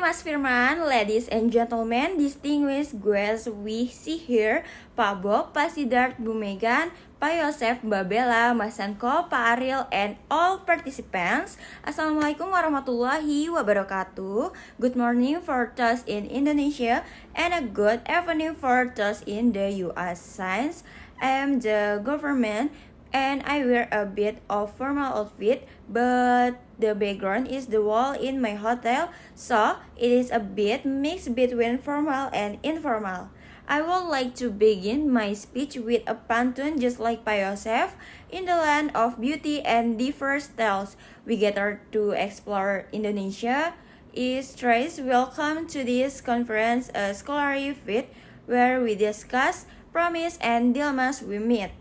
Mas Firman, ladies and gentlemen, distinguished guests we see here, Pak Bob, Pak Siddharth, Bu Megan, Pak Yosef, Mbak Bella, Mas Sanko, Pak Ariel, and all participants. Assalamualaikum warahmatullahi wabarakatuh. Good morning for those in Indonesia and a good evening for those in the US. Since I am the government and I wear a bit of formal outfit, but the background is the wall in my hotel, so it is a bit mixed between formal and informal. I would like to begin my speech with a pantun just like Pak Yosef. In the land of beauty and diverse styles, we gather to explore Indonesia. Is Trace welcome to this conference, a scholarly fit where we discuss promise and dilemmas we meet.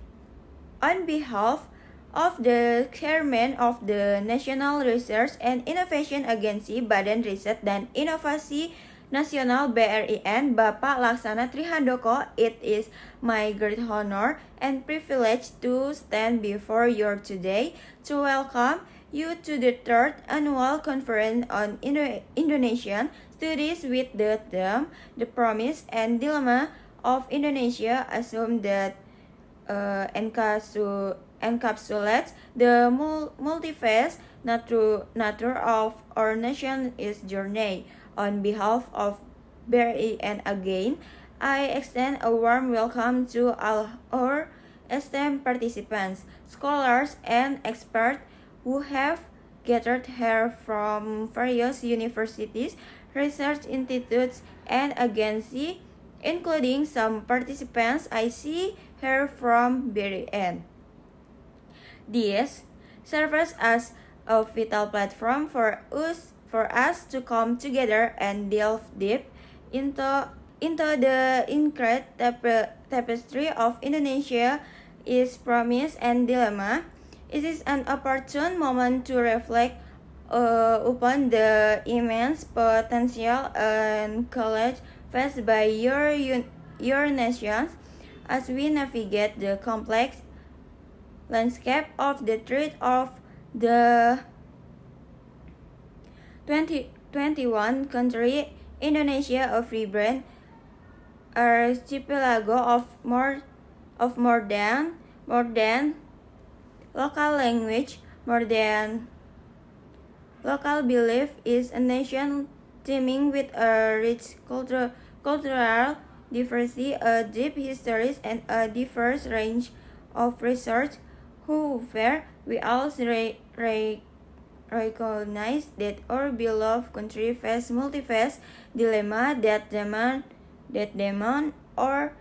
On behalf of the Chairman of the National Research and Innovation Agency Badan Riset dan Inovasi Nasional BRIN, Bapak Laksana Trihandoko, it is my great honor and privilege to stand before you today to welcome you to the third annual conference on Indonesian studies with the theme The Promise and Dilemma of Indonesia. Assume that encapsulates the multifaceted nature of our nation's journey. On behalf of BRIN again, I extend a warm welcome to all our esteemed participants, scholars, and experts who have gathered here from various universities, research institutes, and agencies, including some participants I see here from BRIN. This serves as a vital platform for us to come together and delve deep into the intricate tapestry of Indonesia, its promise and dilemma. It is an opportune moment to reflect upon the immense potential and challenge faced by your nations as we navigate the complex landscape of the threat of the 21 country Indonesia, a vibrant archipelago of more than local language, more than local belief, is a nation teeming with a rich cultural diversity, a deep histories, and a diverse range of research. However, we also recognize that our beloved country faces multifaceted dilemmas that demand our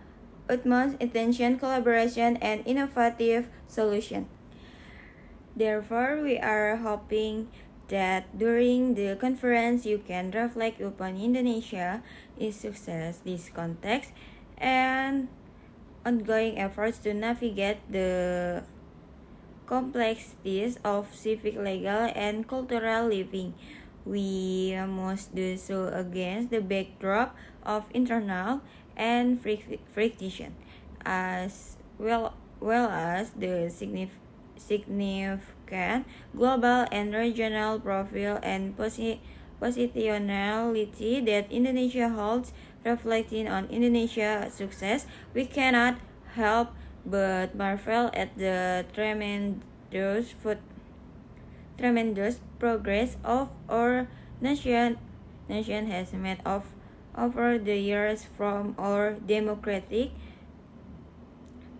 utmost attention, collaboration, and innovative solutions. Therefore, we are hoping that during the conference you can reflect upon Indonesia, its success, this context, and ongoing efforts to navigate the complexities of civic, legal, and cultural living. We must do so against the backdrop of internal and friction, as well as the significant global and regional profile and positionality that Indonesia holds. Reflecting on Indonesia's success, we cannot help but marvel at the tremendous progress of our nation has made over the years, from our democratic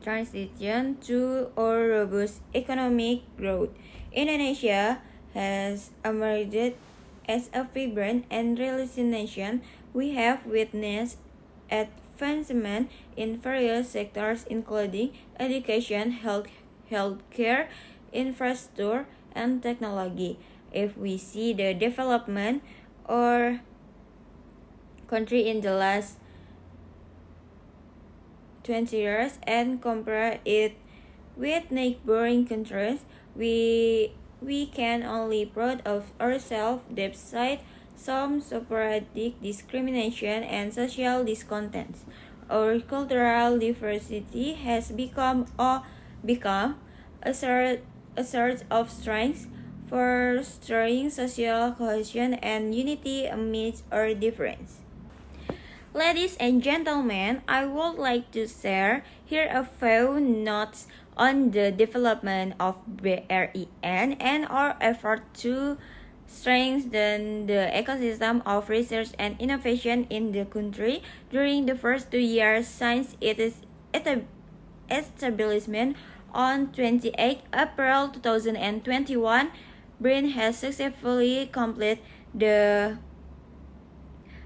transition to our robust economic growth. Indonesia has emerged as a vibrant and resilient nation. We have witnessed advancement in various sectors, including education, healthcare, infrastructure, and technology. If we see the development of country in the last 20 years and compare it with neighboring countries, we can only proud of ourselves despite some sporadic discrimination and social discontents. Our cultural diversity has become a source of strength fostering social cohesion and unity amidst our difference. Ladies and gentlemen, I would like to share here a few notes on the development of BRIN and our effort to strengthen the ecosystem of research and innovation in the country during the first 2 years since its establishment on 28 April 2021. BRIN has successfully completed the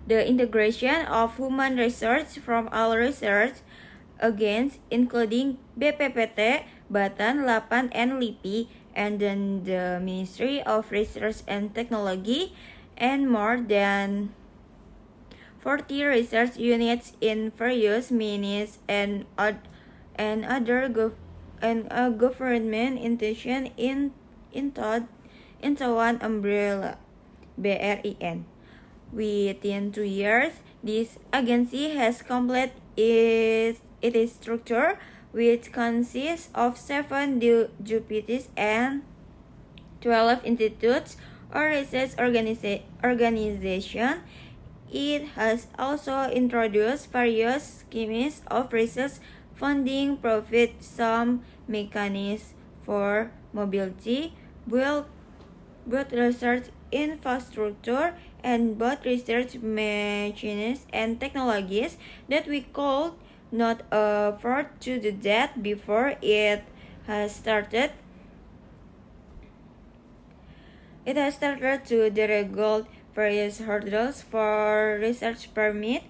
integration of human research from all research agents including BPPT, Batan, Lapan, and LIPI, and then the Ministry of Research and Technology, and more than 40 research units in various ministries and other government institutions into one umbrella, BRIN. Within 2 years, this agency has completed its structure, which consists of 7 deputies and 12 institutes or research organizations. It has also introduced various schemes of research funding, profit sum mechanisms for mobility, both research infrastructure and both research machines and technologies that we could not afford to do that before it has started. It has started to deregulate various hurdles for research permit,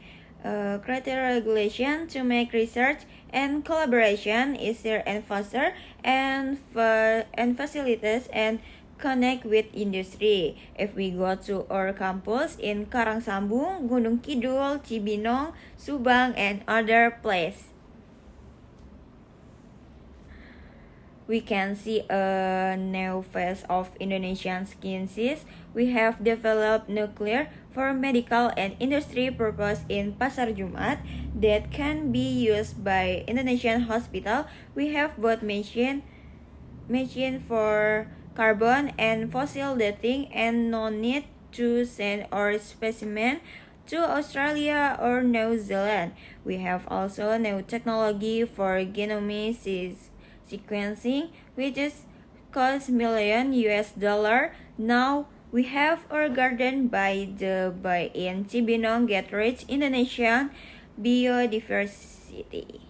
criteria regulation to make research and collaboration easier and faster, and facilities and connect with industry. If we go to our campus in Karangsambung, Gunung Kidul, Cibinong, Subang, and other places, we can see a new phase of Indonesian sciences. We have developed nuclear for medical and industry purpose in Pasar Jumat that can be used by Indonesian hospital. We have both machine for carbon and fossil dating and no need to send our specimen to Australia or New Zealand. We have also new technology for genome sequencing, which is cost million US dollar. Now we have our garden by in Cibinong get rich Indonesian biodiversity.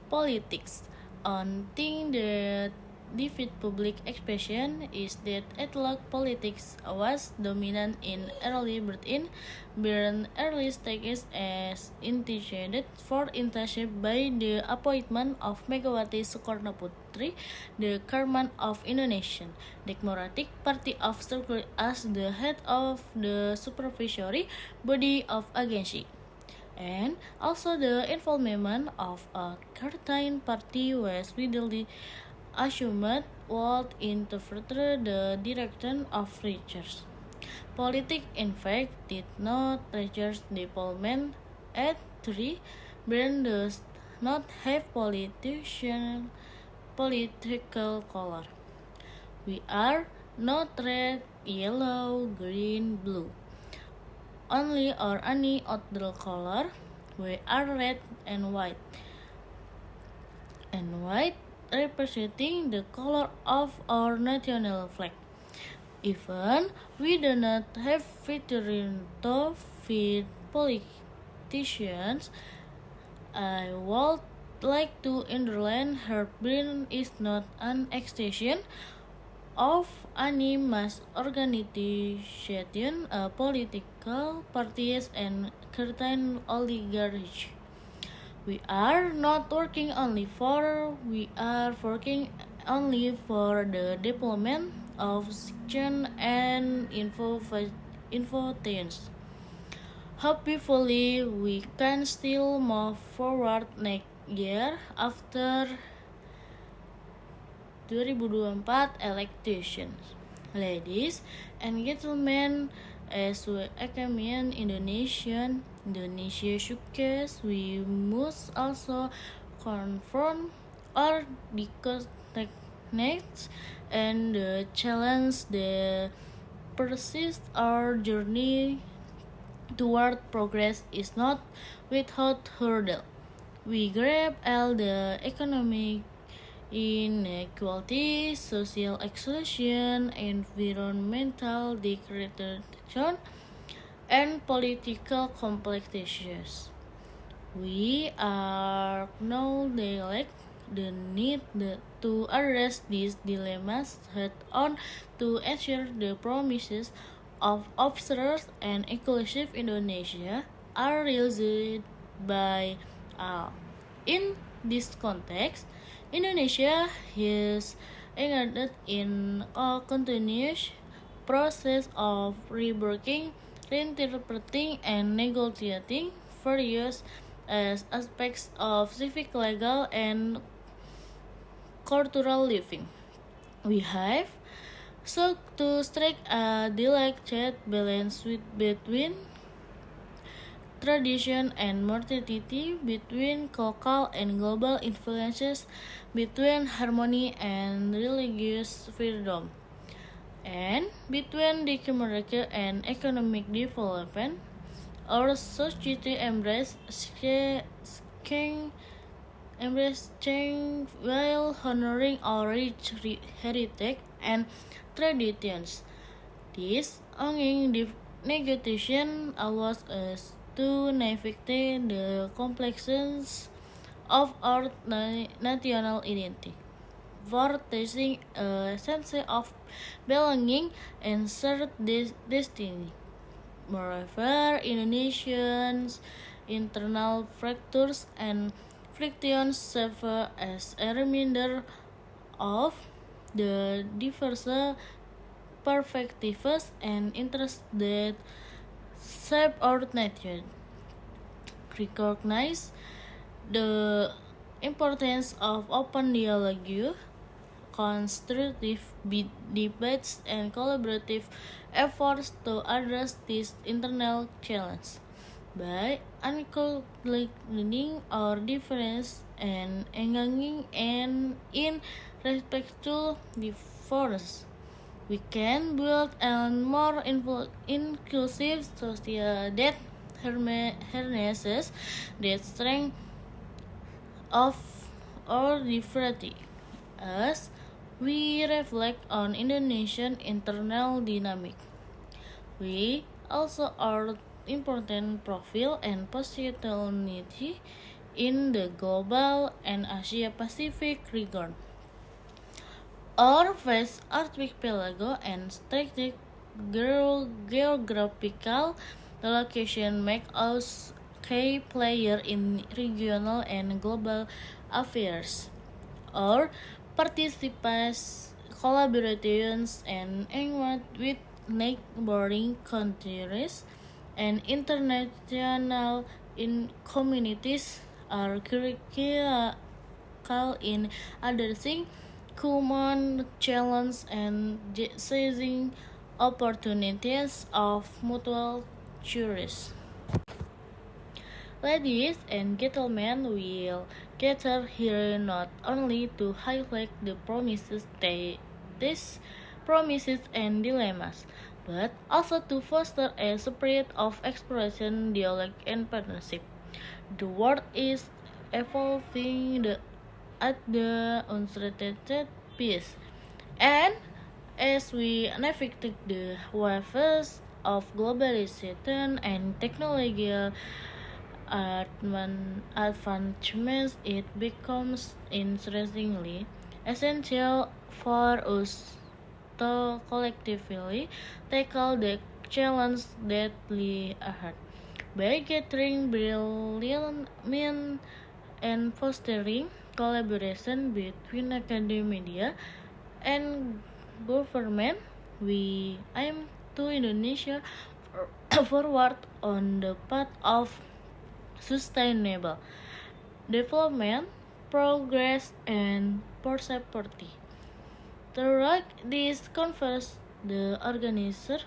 Politics. On thing that defeat public expression is that ethnic politics was dominant in early Britain, being early stages as intended for internship by the appointment of Megawati Soekarnoputri, the chairman of Indonesian Democratic Party of Turkey, as the head of the supervisory body of agency. And also the involvement of a certain party was widely assumed would interpret the direction of research. Politics, in fact, did not research development at 3. Britain does not have political color. We are not red, yellow, green, blue. Only or any other color. We are red and white. And white representing the color of our national flag. Even we do not have veteran with politicians, I would like to underline her brain is not an extension of any mass organization, political parties, and certain oligarchy. We are not working only for, we are working only for the development of science and infotainment. Hopefully, we can still move forward next year after 2024 elections. Ladies and gentlemen, as we examine Indonesia showcase, we must also confront or disconnect needs and the challenge that persist. Our journey toward progress is not without hurdle. We grab all the economic inequality, social exclusion, environmental degradation, and political complexities. We are now neglect the need to address these dilemmas head on to ensure the promises of observers and inclusive Indonesia are realized by all. In this context, Indonesia is engaged in a continuous process of reworking, reinterpreting, and negotiating various aspects of civic, legal, and cultural living. We have sought to strike a delicate balance between tradition and modernity, between local and global influences, between harmony and religious freedom, and between democracy and economic development. Our society embrace change while honoring our rich heritage and traditions. This ongoing negotiation allows us to navigate the complexities of our national identity, fortifying a sense of belonging and shared destiny. Moreover, Indonesians' internal fractures and frictions serve as a reminder of the diverse perspectives and interests that shape our nation. Recognize the importance of open dialogue, constructive debates, and collaborative efforts to address this internal challenge. By acknowledging our difference and engaging in respectful difference, we can build a more inclusive society that harnesses the strength of our diversity. As we reflect on Indonesian internal dynamic, we also are important profile and positionality in the global and Asia Pacific region. Our vast archipelago and strategic geographical location make us key player in regional and global affairs. Our participants, collaborations, and engagement with neighboring countries and international communities are critical in addressing common challenges and seizing opportunities of mutual choice. Ladies and gentlemen, we'll gather here not only to highlight the promises and dilemmas, but also to foster a spirit of exploration, dialogue, and partnership. The world is evolving at the uncertain pace, and as we navigate the waves of globalization and technological advancements, it becomes increasingly essential for us to collectively tackle the challenges that lie ahead. By gathering brilliant minds and fostering collaboration between academia and government, we aim to Indonesia forward on the path of sustainable development, progress, and prosperity. Throughout this conference, the organizer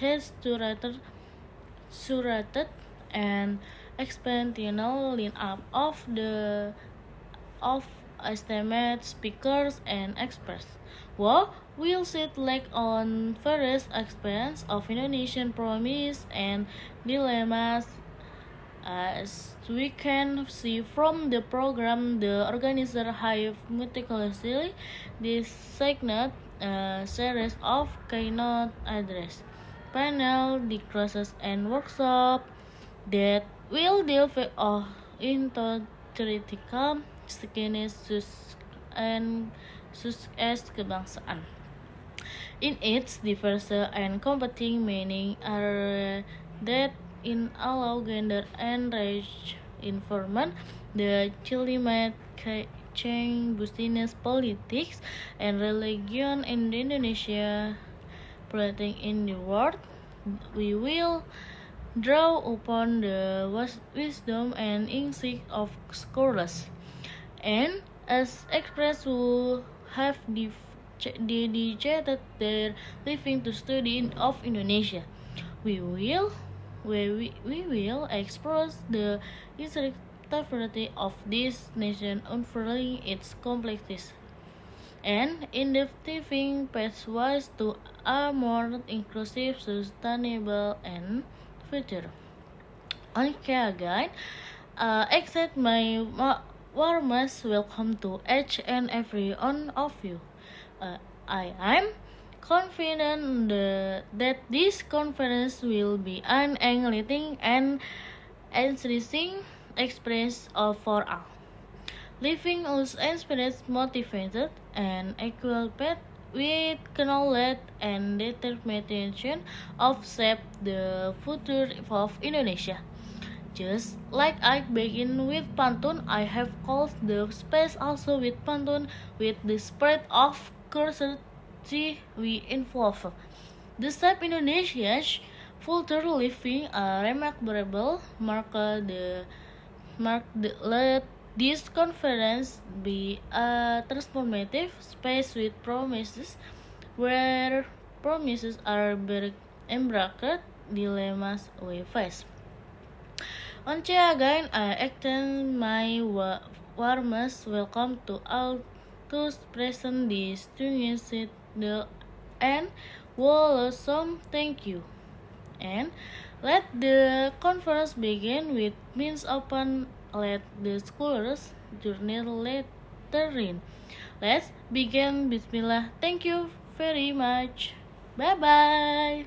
has curated an exceptional lineup of estimate speakers and experts. Well, we'll shed light on various aspects of Indonesian promise and dilemmas. As we can see from the program, the organizer have meticulously designed a series of keynote address, panel discussions, and workshop that will delve into theoretical skills and sukses kebangsaan. In its diverse and competing meaning are that in allow gender and race informant, the climate change, business, politics, and religion in Indonesia, plating in the world. We will draw upon the wisdom and insight of scholars, and as expressed who have dedicated their living to study of Indonesia. We will we will explore the historic diversity of this nation, unfurling its complexities and innovating pathways to a more inclusive, sustainable, and future. Okay, again, accept my warmest welcome to each and every one of you. I am confident that this conference will be an enlightening and enriching experience for all, leaving us inspired, motivated, and equipped with knowledge and determination of shape the future of Indonesia. Just like I begin with Pantun, I have called the space also with Pantun with the spirit of curiosity we involve. The step Indonesia's future living a remarkable let this conference be a transformative space with promises where promises are embarked dilemmas we face. Once again, I extend my warmest welcome to all those present distinguished and wholesome thank you. And let the conference begin with means open. Let the scholars journey later in. Let's begin. Bismillah. Thank you very much. Bye bye.